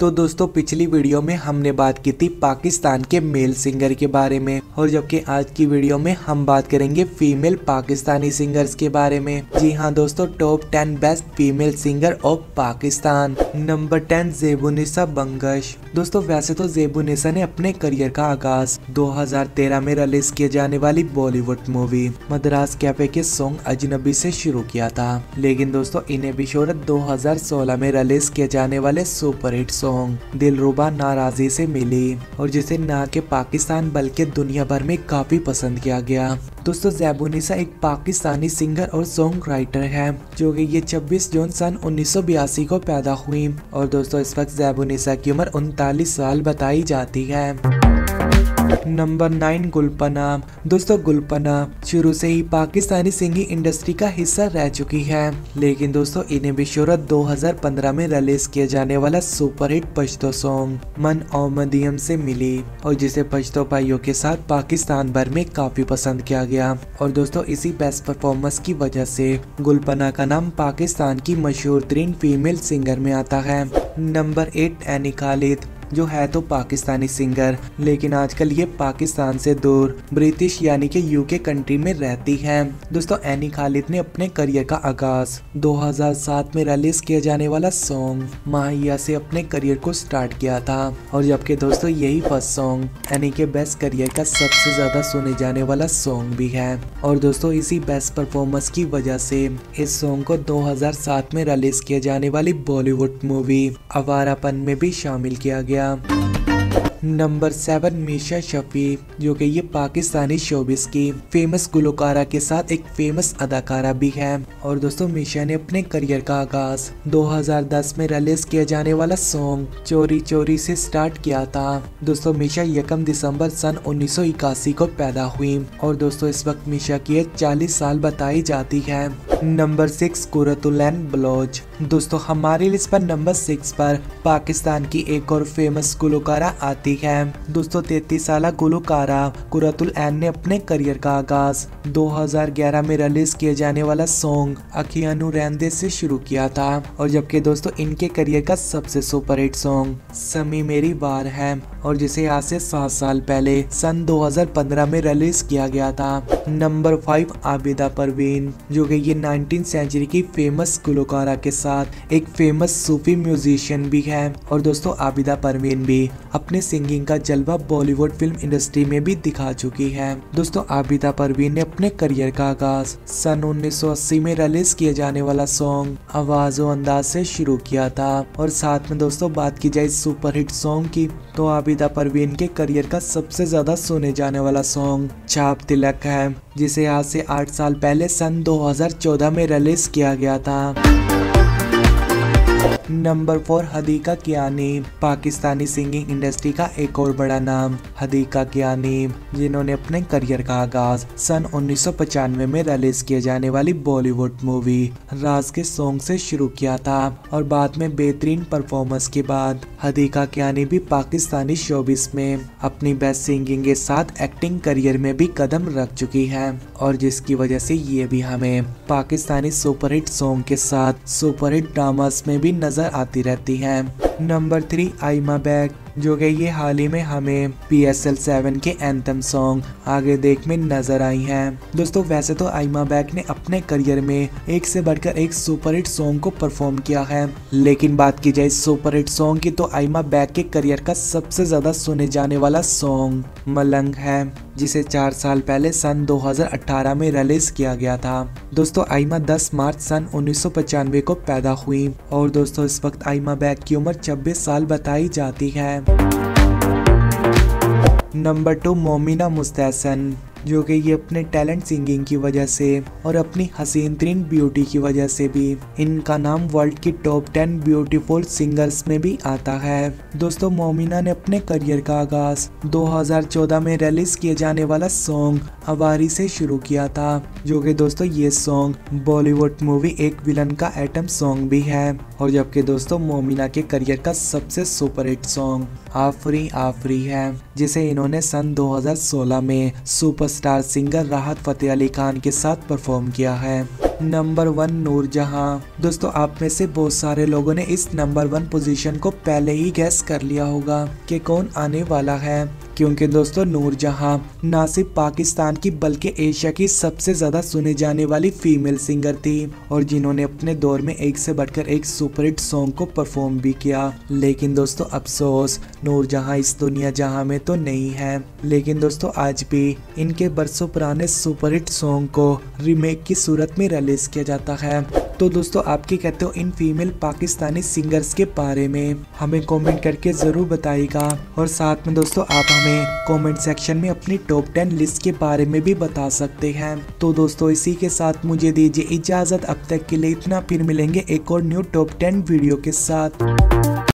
तो दोस्तों पिछली वीडियो में हमने बात की थी पाकिस्तान के मेल सिंगर के बारे में, और जबकि आज की वीडियो में हम बात करेंगे फीमेल पाकिस्तानी सिंगर्स के बारे में। जी हाँ दोस्तों, top 10 best female singer of Pakistan. Number 10 Zebunnisa Bangash. दोस्तों वैसे तो ज़ेबुन्निसा ने अपने करियर का आगाज 2013 में रिलीज किए जाने वाली बॉलीवुड मूवी मद्रास कैफे के सॉन्ग अजनबी से शुरू किया था, लेकिन दोस्तों इन्हें भी शोहरत 2016 में रिलीज किए जाने वाले सुपरहिट सॉन्ग दिलरुबा नाराजी से मिली, और जिसे ना के पाकिस्तान बल्कि दुनिया भर में काफी पसंद किया गया। दोस्तों ज़ेबुन्निसा एक पाकिस्तानी सिंगर और सॉन्ग राइटर है, जो कि ये 26 जून सन 1982 को पैदा हुई, और दोस्तों इस वक्त ज़ेबुन्निसा की उम्र 39 साल बताई जाती है। नंबर 9 गुलपना। दोस्तों गुलपना शुरू से ही पाकिस्तानी सिंगिंग इंडस्ट्री का हिस्सा रह चुकी है, लेकिन दोस्तों इन्हें भी शोहरत 2015 में रिलीज किए जाने वाला सुपरहिट पश्तो सॉन्ग मन ओमदियम से मिली, और जिसे पश्तो भाइयों के साथ पाकिस्तान भर में काफी पसंद किया गया। और दोस्तों इसी बेस्ट परफॉर्मेंस की वजह से गुलपना का नाम पाकिस्तान की मशहूर तरीन फीमेल सिंगर में आता है। नंबर 8 एनी खालिद, जो है तो पाकिस्तानी सिंगर, लेकिन आजकल ये पाकिस्तान से दूर ब्रिटिश यानी कि यूके कंट्री में रहती है। दोस्तों एनी खालिद ने अपने करियर का आगाज 2007 में रिलीज किया जाने वाला सॉन्ग माहिया से अपने करियर को स्टार्ट किया था, और जबकि दोस्तों यही फर्स्ट सॉन्ग एनी के बेस्ट करियर का सबसे ज्यादा सुने जाने वाला सॉन्ग भी है। और दोस्तों इसी बेस्ट परफॉर्मेंस की वजह से इस सॉन्ग को 2007 में रिलीज किए जाने वाली बॉलीवुड मूवी आवारापन में भी शामिल किया गया। नंबर 7 मीशा शफी, जो कि ये पाकिस्तानी शोबिस की फेमस गुलकारा के साथ एक फेमस अदाकारा भी है। और दोस्तों मीशा ने अपने करियर का आगाज 2010 में रिलीज किया जाने वाला सॉन्ग चोरी चोरी से स्टार्ट किया था। दोस्तों मीशा 1 दिसंबर सन 1981 को पैदा हुई, और दोस्तों इस वक्त मीशा की एज 40 साल बताई जाती है। नंबर 6 कुरतुल ऐन बलोच। दोस्तों हमारी लिस्ट पर नंबर 6 पर पाकिस्तान की एक और फेमस गुलकारा आती है। दोस्तों 33 साल गुलकारा कुरतुल ऐन ने अपने करियर का आगाज 2011 में रिलीज किए जाने वाला सॉन्ग अखियानु रहंदे से शुरू किया था, और जबकि दोस्तों इनके करियर का सबसे सुपरहिट सॉन्ग समी मेरी वार है, और जिसे आज से 7 साल पहले सन 2015 में रिलीज किया गया था। नंबर 5 आबिदा परवीन, जो कि ये 19th सेंचुरी की फेमस गुलकारा के साथ एक फेमस सूफी म्यूजिशियन भी है। और दोस्तों आबिदा परवीन भी अपने सिंगिंग का जलवा बॉलीवुड फिल्म इंडस्ट्री में भी दिखा चुकी है। दोस्तों आबिदा परवीन ने अपने करियर का आगाज सन 1980 में रिलीज किए जाने वाला सॉन्ग आवाज़ो अंदाज से शुरू किया था। और साथ में दोस्तों बात की जाए सुपरहिट सॉन्ग की, तो आबिदा परवीन के करियर का सबसे ज्यादा सुने जाने वाला सॉन्ग छाप तिलक है, जिसे आज से 8 साल पहले सन 2014 में रिलीज किया गया था। Number 4 Hadiqa Kiani. Pakistani singing industry का एक और बड़ा नाम हदीका कियानी, जिन्होंने अपने करियर का आगाज सन 1995 में रिलीज किए जाने वाली बॉलीवुड मूवी राज के सॉन्ग से शुरू किया था, और बाद में बेहतरीन परफॉर्मेंस के बाद हदीका कियानी भी पाकिस्तानी शोबिस में अपनी बेस्ट सिंगिंग के साथ एक्टिंग करियर में भी कदम रख चुकी है, और जिसकी वजह से ये भी हमें पाकिस्तानी सुपरहिट सॉन्ग के साथ सुपरहिट ड्रामास में भी नजर आती रहती है। नंबर 3 आइमा बैग, जो कि ये हाल ही में हमें PSL 7 के एंथम सॉन्ग आगे देख में नजर आई हैं। दोस्तों वैसे तो आइमा बैग ने अपने करियर में एक से बढ़कर एक सुपरहिट सॉन्ग को परफॉर्म किया है, लेकिन बात की जाए सुपरहिट सॉन्ग की, तो आइमा बैग के करियर का सबसे ज्यादा सुने जाने वाला सॉन्ग मलंग है, जिसे 4 साल पहले सन 2018 में रिलीज किया गया था। दोस्तों आइमा 10 मार्च सन 1995 को पैदा हुई, और दोस्तों इस वक्त आइमा बैग की उम्र 26 साल बताई जाती है। नंबर 2 मोमिना मुस्तहसन, जो कि ये अपने टैलेंट सिंगिंग की वजह से और अपनी हसीन तरीन ब्यूटी की वजह से भी इनका नाम वर्ल्ड की टॉप 10 ब्यूटीफुल सिंगर्स में भी आता है। दोस्तों मोमिना ने अपने करियर का आगाज 2014 में रिलीज किए जाने वाला सॉन्ग अवारी से शुरू किया था, जो कि दोस्तों ये सॉन्ग बॉलीवुड मूवी एक विलन का एटम सॉन्ग भी है, और जबकि दोस्तों मोमिना के करियर का सबसे सुपरहिट सॉन्ग आफरी आफरी है, जिसे इन्होंने सन 2016 में सुपरस्टार सिंगर राहत फतेह अली खान के साथ परफॉर्म किया है। नंबर 1 नूरजहां। दोस्तों आप में से बहुत सारे लोगों ने इस नंबर 1 पोजीशन को पहले ही गैस कर लिया होगा कि कौन आने वाला है, क्योंकि दोस्तों नूरजहां ना सिर्फ पाकिस्तान की बल्कि एशिया की सबसे ज्यादा सुने जाने वाली फीमेल सिंगर थी और जिन्होंने अपने दौर में एक से बढ़कर एक सुपरहिट सॉन्ग को परफॉर्म भी किया। लेकिन दोस्तों अफसोस नूरजहां इस दुनिया जहां में तो नहीं है, लेकिन दोस्तों आज भी इनके बरसों पुराने सुपरहिट सॉन्ग को रीमेक की सूरत में रिलीज किया जाता है। तो दोस्तों आप क्या कहते हो इन फीमेल पाकिस्तानी सिंगर्स के बारे में, हमें कमेंट करके जरूर बताइएगा। और साथ में दोस्तों आप हमें कमेंट सेक्शन में अपनी टॉप 10 लिस्ट के बारे में भी बता सकते हैं। तो दोस्तों इसी के साथ मुझे दीजिए इजाजत, अब तक के लिए इतना, फिर मिलेंगे एक और न्यू टॉप 10 वीडियो के साथ।